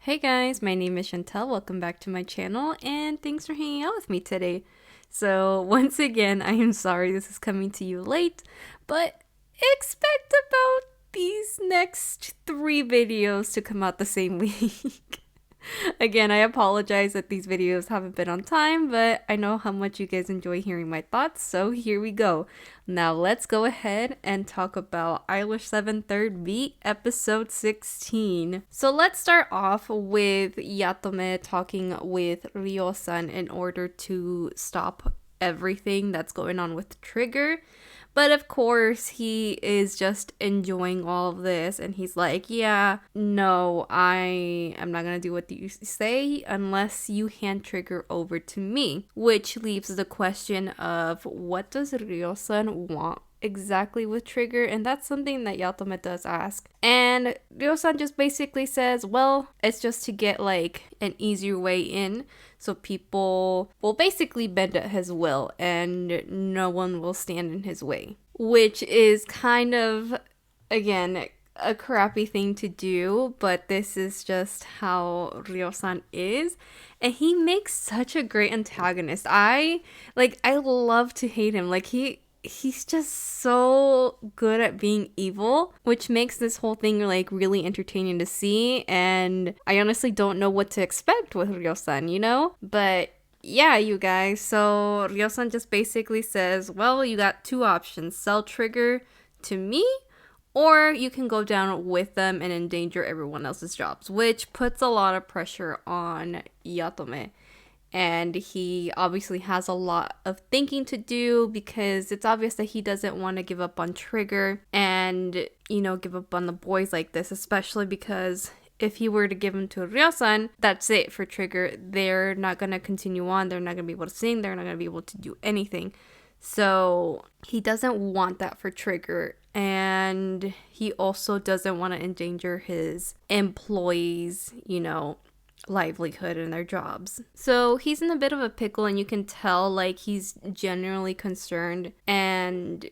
Hey guys, my name is Chantel. Welcome back to my channel and thanks for hanging out with me today. So, once again, I am sorry this is coming to you late, but expect about these next 3 videos to come out the same week. Again, I apologize that these videos haven't been on time, but I know how much you guys enjoy hearing my thoughts, so here we go. Now let's go ahead and talk about Idolish7 Third V episode 16. So let's start off with Yatome talking with Ryosan in order to stop everything that's going on with Trigger. But of course, he is just enjoying all of this and he's like, yeah, no, I am not gonna do what you say unless you hand Trigger over to me. Which leaves the question of what does Ryosan want exactly with Trigger, and that's something that Yatome does ask. And Ryosan just basically says, well, it's just to get like an easier way in, so people will basically bend at his will and no one will stand in his way. Which is kind of, again, a crappy thing to do, but this is just how Ryosan is. And he makes such a great antagonist. I love to hate him. He's just so good at being evil, which makes this whole thing like really entertaining to see. And I honestly don't know what to expect with Ryosan, you know? But yeah, you guys. So Ryosan just basically says, well, you got 2 options. Sell Trigger to me, or you can go down with them and endanger everyone else's jobs, which puts a lot of pressure on Yatome. And he obviously has a lot of thinking to do because it's obvious that he doesn't want to give up on Trigger and, give up on the boys like this, especially because if he were to give him to Ryosan, that's it for Trigger. They're not going to continue on. They're not going to be able to sing. They're not going to be able to do anything. So he doesn't want that for Trigger. And he also doesn't want to endanger his employees, livelihood and their jobs. So he's in a bit of a pickle, and you can tell like he's genuinely concerned and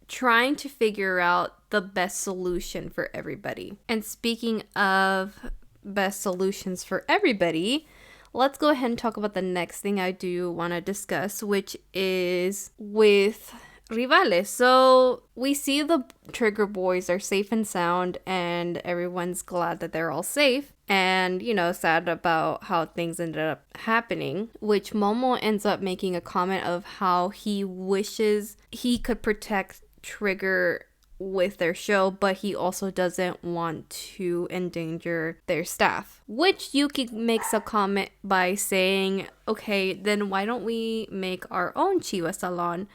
trying to figure out the best solution for everybody. And speaking of best solutions for everybody, let's go ahead and talk about the next thing I do want to discuss, which is with Rivale. So we see the Trigger boys are safe and sound and everyone's glad that they're all safe and, sad about how things ended up happening, which Momo ends up making a comment of how he wishes he could protect Trigger with their show, but he also doesn't want to endanger their staff. Which Yuki makes a comment by saying, okay, then why don't we make our own Chiwa salon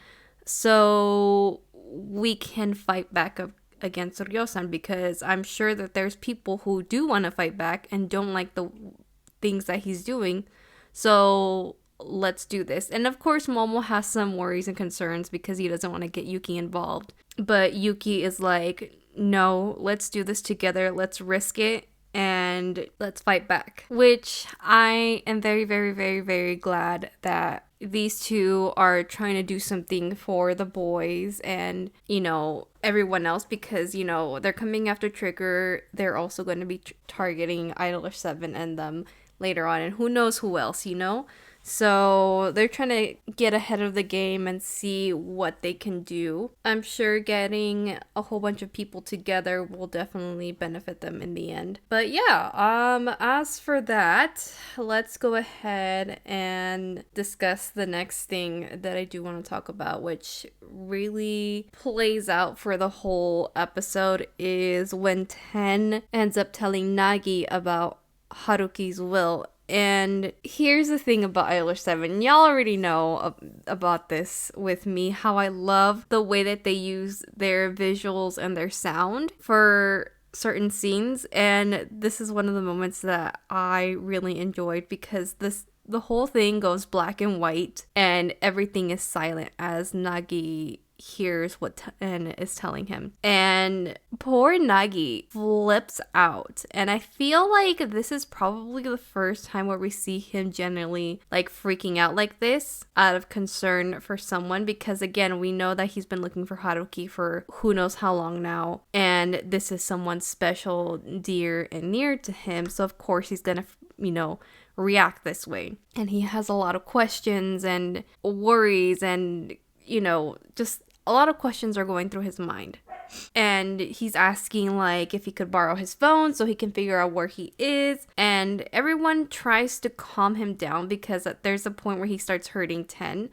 so we can fight back against Ryosan, because I'm sure that there's people who do want to fight back and don't like the things that he's doing. So let's do this. And of course, Momo has some worries and concerns because he doesn't want to get Yuki involved. But Yuki is like, no, let's do this together. Let's risk it and let's fight back. Which I am very, very, very, very glad that these two are trying to do something for the boys and, everyone else, because, they're coming after Trigger. They're also going to be targeting Idolish7 and them later on, and who knows who else, So they're trying to get ahead of the game and see what they can do. I'm sure getting a whole bunch of people together will definitely benefit them in the end. But yeah, as for that, let's go ahead and discuss the next thing that I do want to talk about, which really plays out for the whole episode, is when Ten ends up telling Nagi about Haruki's will. And here's the thing about Idolish7. Y'all already know about this with me, how I love the way that they use their visuals and their sound for certain scenes. And this is one of the moments that I really enjoyed, because the whole thing goes black and white and everything is silent as Nagi hears and is telling him. And poor Nagi flips out. And I feel like this is probably the first time where we see him genuinely like freaking out like this out of concern for someone, because again, we know that he's been looking for Haruki for who knows how long now, and this is someone special, dear and near to him, so of course he's gonna react this way. And he has a lot of questions and worries, and just a lot of questions are going through his mind. And he's asking like if he could borrow his phone so he can figure out where he is. And everyone tries to calm him down, because there's a point where he starts hurting Ten.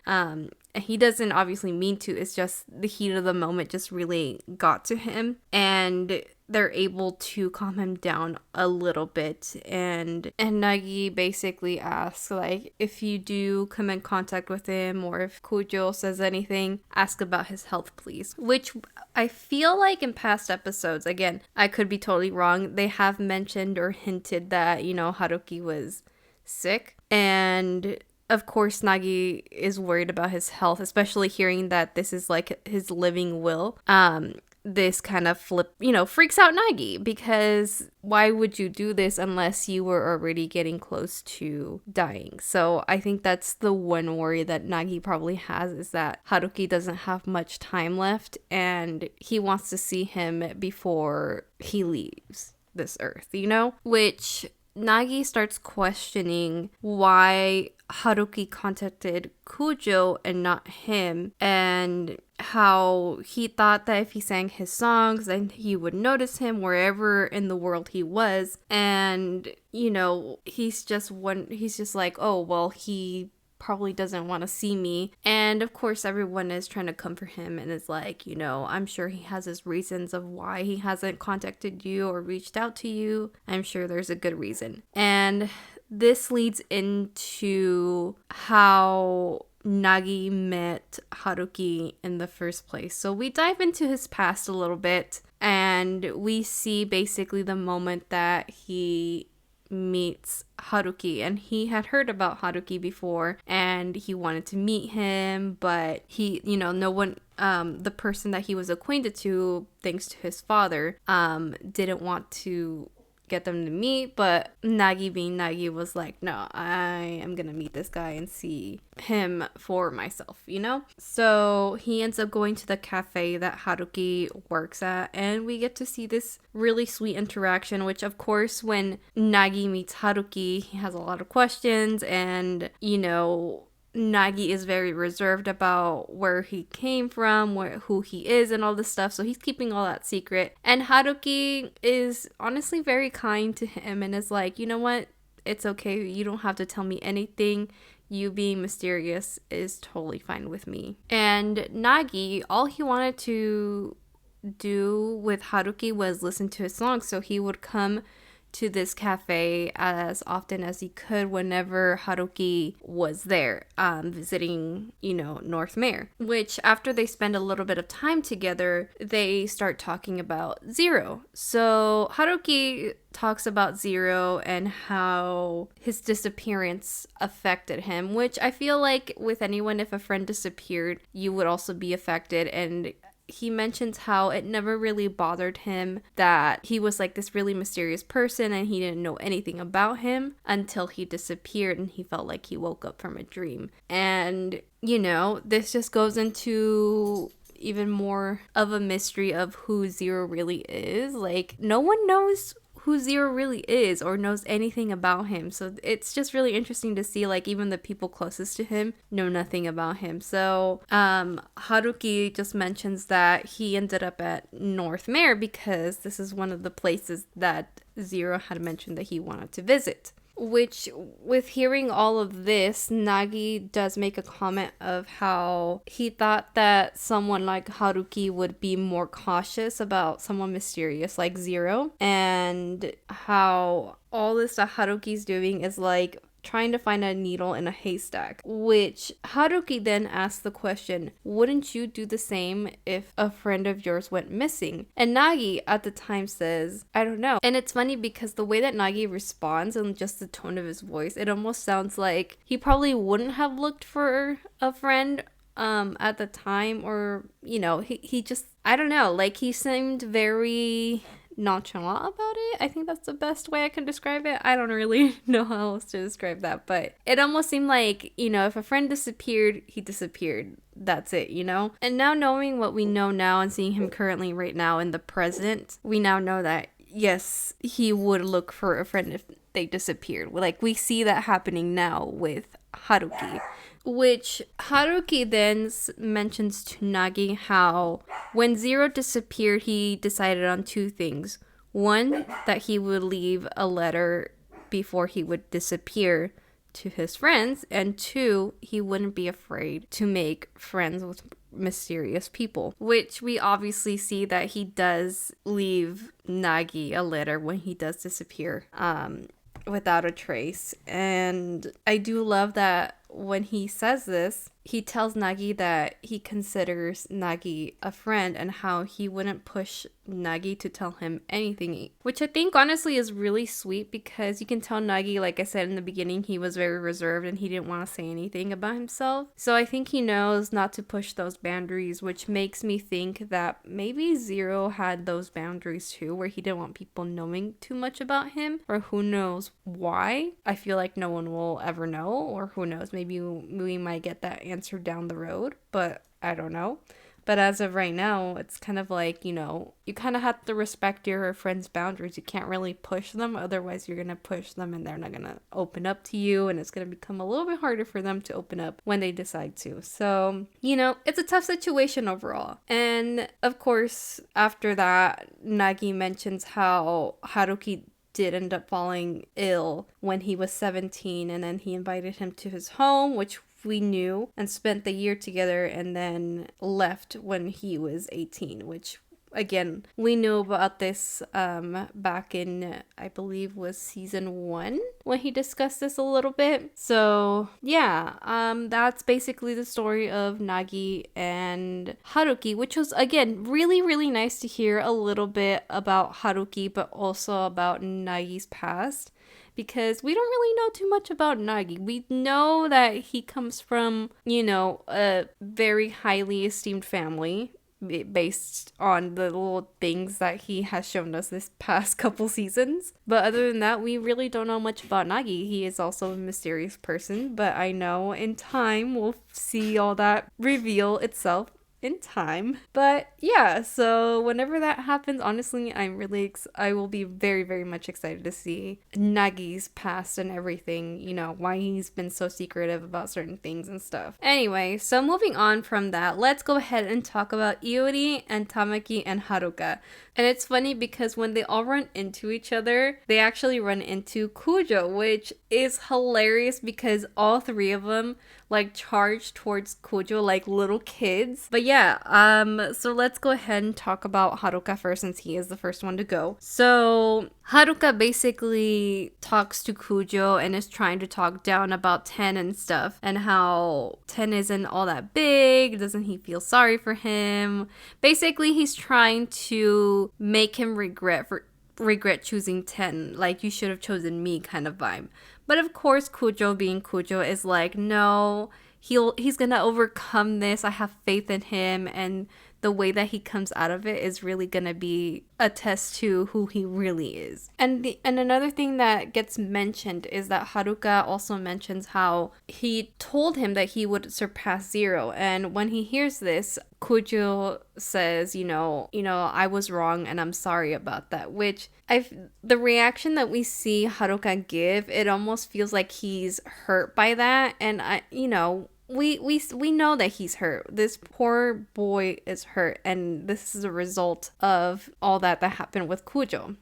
He doesn't obviously mean to. It's just the heat of the moment just really got to him. And they're able to calm him down a little bit. And Nagi basically asks, like, if you do come in contact with him or if Cujo says anything, ask about his health, please. Which I feel like in past episodes, again, I could be totally wrong, they have mentioned or hinted that, Haruki was sick. And of course, Nagi is worried about his health, especially hearing that this is like his living will. This kind of freaks out Nagi, because why would you do this unless you were already getting close to dying? So I think that's the one worry that Nagi probably has, is that Haruki doesn't have much time left and he wants to see him before he leaves this earth, Which Nagi starts questioning why Haruki contacted Cujo and not him, and how he thought that if he sang his songs then he would notice him wherever in the world he was. And he's just like, oh well, he probably doesn't want to see me. And of course everyone is trying to comfort him and is like, I'm sure he has his reasons of why he hasn't contacted you or reached out to you. I'm sure there's a good reason. And this leads into how Nagi met Haruki in the first place. So we dive into his past a little bit, and we see basically the moment that he meets Haruki. And he had heard about Haruki before and he wanted to meet him, but he, no one, the person that he was acquainted to, thanks to his father, didn't want to get them to meet. But Nagi, being Nagi, was like, no, I am gonna meet this guy and see him for myself, So he ends up going to the cafe that Haruki works at, and we get to see this really sweet interaction, which of course when Nagi meets Haruki, he has a lot of questions, and Nagi is very reserved about where he came from, who he is, and all this stuff. So he's keeping all that secret. And Haruki is honestly very kind to him and is like, you know what? It's okay. You don't have to tell me anything. You being mysterious is totally fine with me. And Nagi, all he wanted to do with Haruki was listen to his songs. So he would come to this cafe as often as he could whenever Haruki was there, visiting, North Mare. Which, after they spend a little bit of time together, they start talking about Zero. So Haruki talks about Zero and how his disappearance affected him, which I feel like with anyone, if a friend disappeared, you would also be affected. And he mentions how it never really bothered him that he was like this really mysterious person and he didn't know anything about him until he disappeared and he felt like he woke up from a dream. And, this just goes into even more of a mystery of who Zero really is. Like, no one knows who Zero really is or knows anything about him. So it's just really interesting to see, like, even the people closest to him know nothing about him. So Haruki just mentions that he ended up at North Mare because this is one of the places that Zero had mentioned that he wanted to visit. Which, with hearing all of this, Nagi does make a comment of how he thought that someone like Haruki would be more cautious about someone mysterious like Zero, and how all this that Haruki's doing is like trying to find a needle in a haystack. Which Haruki then asks the question, wouldn't you do the same if a friend of yours went missing? And Nagi at the time says, I don't know. And it's funny because the way that Nagi responds and just the tone of his voice, it almost sounds like he probably wouldn't have looked for a friend at the time, or he just, I don't know, like he seemed very nonchalant about it. I think that's the best way I can describe it. I don't really know how else to describe that, but it almost seemed like, if a friend disappeared, he disappeared. That's it, And now knowing what we know now and seeing him currently right now in the present, we now know that yes, he would look for a friend if they disappeared. Like we see that happening now with Haruki. Which Haruki then mentions to Nagi how when Zero disappeared, he decided on two things. One, that he would leave a letter before he would disappear to his friends. And two, he wouldn't be afraid to make friends with mysterious people. Which we obviously see that he does leave Nagi a letter when he does disappear. Without a trace. And I do love that when he says this, he tells Nagi that he considers Nagi a friend and how he wouldn't push Nagi to tell him anything, which I think honestly is really sweet, because you can tell Nagi, like I said in the beginning, he was very reserved and he didn't want to say anything about himself. So I think he knows not to push those boundaries, which makes me think that maybe Zero had those boundaries too, where he didn't want people knowing too much about him, or who knows why. I feel like no one will ever know, or who knows, maybe we might get that answer down the road, but I don't know. But as of right now, it's kind of like, you kind of have to respect your friends' boundaries. You can't really push them, otherwise you're going to push them and they're not going to open up to you, and it's going to become a little bit harder for them to open up when they decide to. So, it's a tough situation overall. And of course, after that, Nagi mentions how Haruki did end up falling ill when he was 17, and then he invited him to his home, which we knew, and spent the year together, and then left when he was 18, which again, we knew about this back in, I believe, was season 1 when he discussed this a little bit. So yeah, that's basically the story of Nagi and Haruki, which was again really, really nice to hear a little bit about Haruki, but also about Nagi's past. Because we don't really know too much about Nagi. We know that he comes from, a very highly esteemed family based on the little things that he has shown us this past couple seasons. But other than that, we really don't know much about Nagi. He is also a mysterious person, but I know in time we'll see all that reveal itself in time. But yeah, so whenever that happens, honestly, I will be very, very much excited to see Nagi's past and everything, why he's been so secretive about certain things and stuff. Anyway, so moving on from that, let's go ahead and talk about Iori and Tamaki and Haruka. And it's funny because when they all run into each other, they actually run into Cujo, which is hilarious because all three of them charge towards Cujo like little kids. But yeah, so let's go ahead and talk about Haruka first, since he is the first one to go. So Haruka basically talks to Cujo and is trying to talk down about Ten and stuff, and how Ten isn't all that big, doesn't he feel sorry for him? Basically, he's trying to make him regret choosing Ten, like you should have chosen me kind of vibe. But of course, Cujo being Cujo is like, no, he's gonna overcome this. I have faith in him, and the way that he comes out of it is really gonna be a test to who he really is. And another thing that gets mentioned is that Haruka also mentions how he told him that he would surpass Zero, and when he hears this, Cujo says, I was wrong and I'm sorry about that, which the reaction that we see Haruka give, it almost feels like he's hurt by that, and we know that he's hurt. This poor boy is hurt, and this is a result of all that happened with Cujo,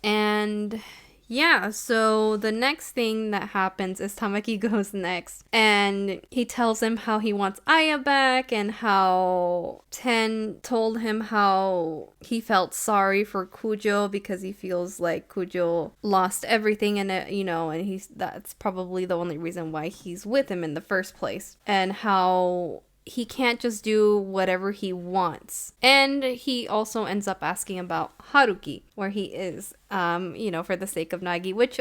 And yeah, so the next thing that happens is Tamaki goes next, and he tells him how he wants Aya back, and how Ten told him how he felt sorry for Cujo because he feels like Cujo lost everything in it, and that's probably the only reason why he's with him in the first place, and how he can't just do whatever he wants. And he also ends up asking about Haruki, where he is, for the sake of Nagi, which,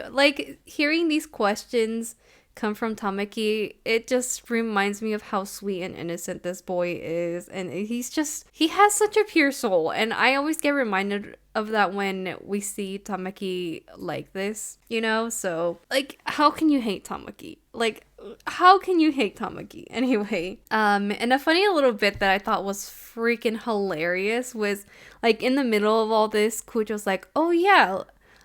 hearing these questions come from Tamaki, it just reminds me of how sweet and innocent this boy is. And he has such a pure soul. And I always get reminded of that when we see Tamaki like this, you know? So, like, how can you hate Tamaki? Like, how can you hate Tamaki? Anyway, and a funny little bit that I thought was freaking hilarious was, like, in the middle of all this, Kujo's like, oh yeah,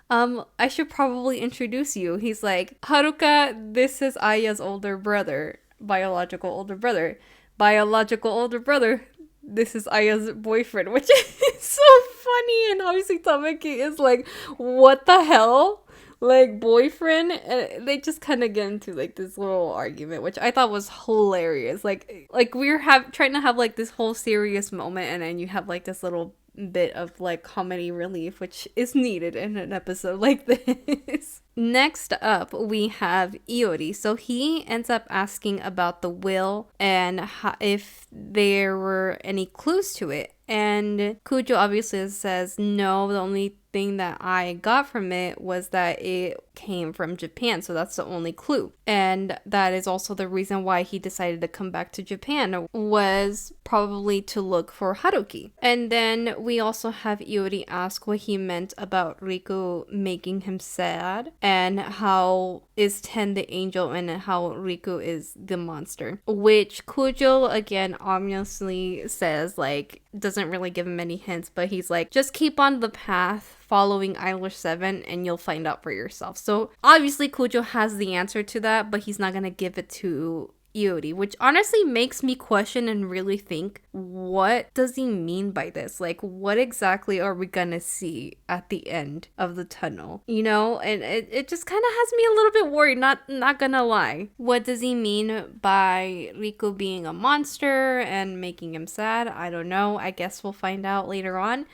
I should probably introduce you. He's like, Haruka, this is Aya's older brother, biological older brother. Biological older brother, this is Aya's boyfriend, which is so funny. And obviously Tamaki is like, what the hell? Like, boyfriend? And they just kind of get into like this little argument, which I thought was hilarious. Like we were trying to have like this whole serious moment, and then you have like this little bit of like comedy relief, which is needed in an episode like this. Next up, we have Iori. So he ends up asking about the will and if there were any clues to it. And Cujo obviously says no, the only thing that I got from it was that it came from Japan, so that's the only clue. And that is also the reason why he decided to come back to Japan, was probably to look for Haruki. And then we also have Iori ask what he meant about Riku making him sad, and how is Ten the angel and how Riku is the monster, which Cujo again obviously says, like, doesn't really give him any hints, but he's like, just keep on the path following Idolish7 and you'll find out for yourself. So obviously Cujo has the answer to that, but he's not gonna give it to Iori, which honestly makes me question and really think, what does he mean by this? Like, what exactly are we gonna see at the end of the tunnel? You know, and it just kind of has me a little bit worried, not gonna lie. What does he mean by Riku being a monster and making him sad? I don't know. I guess we'll find out later on.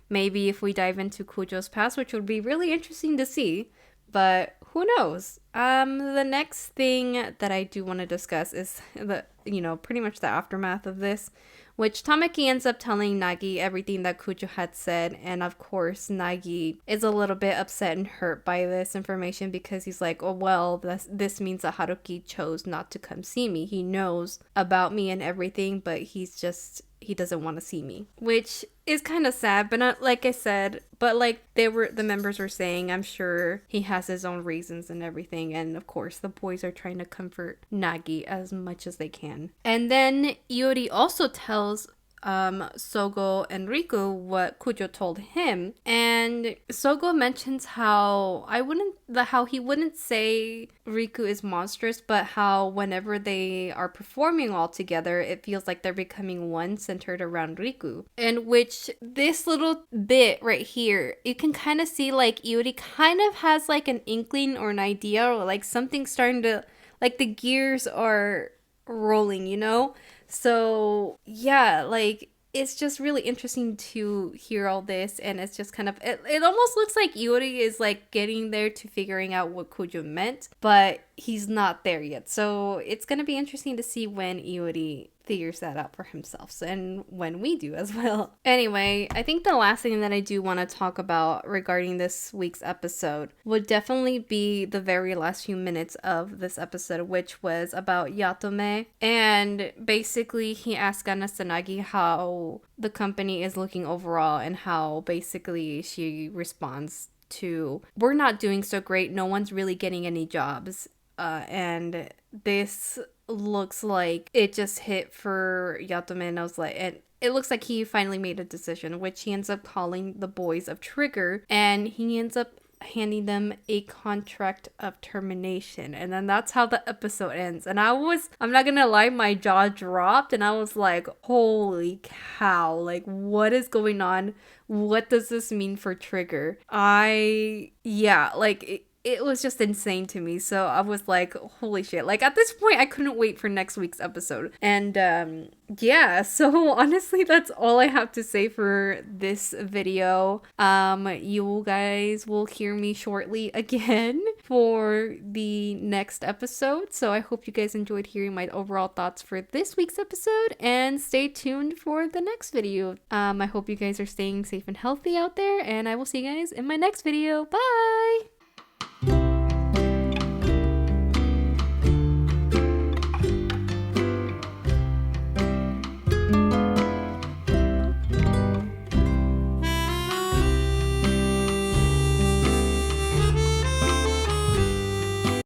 Maybe if we dive into Cujo's past, which would be really interesting to see. But who knows? The next thing that I do want to discuss is pretty much the aftermath of this, which Tamaki ends up telling Nagi everything that Cujo had said. And of course, Nagi is a little bit upset and hurt by this information, because he's like, oh, well, this means that Haruki chose not to come see me. He knows about me and everything, but he doesn't want to see me, which is kind of sad, but not, like I said, but like the members were saying, I'm sure he has his own reasons and everything. And of course, the boys are trying to comfort Nagi as much as they can. And then Iori also tells Sogo and Riku what Cujo told him, and Sogo mentions how he wouldn't say Riku is monstrous, but how whenever they are performing all together, it feels like they're becoming one, centered around Riku. And which this little bit right here, you can kind of see like Iori kind of has like an inkling or an idea, or like something starting to, like, the gears are rolling, you know? So yeah, like, it's just really interesting to hear all this, and it's just kind of, it almost looks like Iori is like getting there to figuring out what Cujo meant, but he's not there yet. So it's gonna be interesting to see when Iori figures that out for himself, and when we do as well. Anyway, I think the last thing that I do want to talk about regarding this week's episode would definitely be the very last few minutes of this episode, which was about Yatome. And basically he asked Ganasanagi how the company is looking overall, and how basically she responds to, we're not doing so great, no one's really getting any jobs. And this looks like it just hit for Yatome, and I was like, and it looks like he finally made a decision, which he ends up calling the boys of Trigger, and he ends up handing them a contract of termination. And then that's how the episode ends. And I'm not gonna lie, my jaw dropped, and I was like, holy cow, like, what is going on? What does this mean for Trigger? It was just insane to me. So I was like, holy shit. Like, at this point, I couldn't wait for next week's episode. And yeah, so honestly, that's all I have to say for this video. You guys will hear me shortly again for the next episode. So I hope you guys enjoyed hearing my overall thoughts for this week's episode, and stay tuned for the next video. I hope you guys are staying safe and healthy out there, and I will see you guys in my next video. Bye!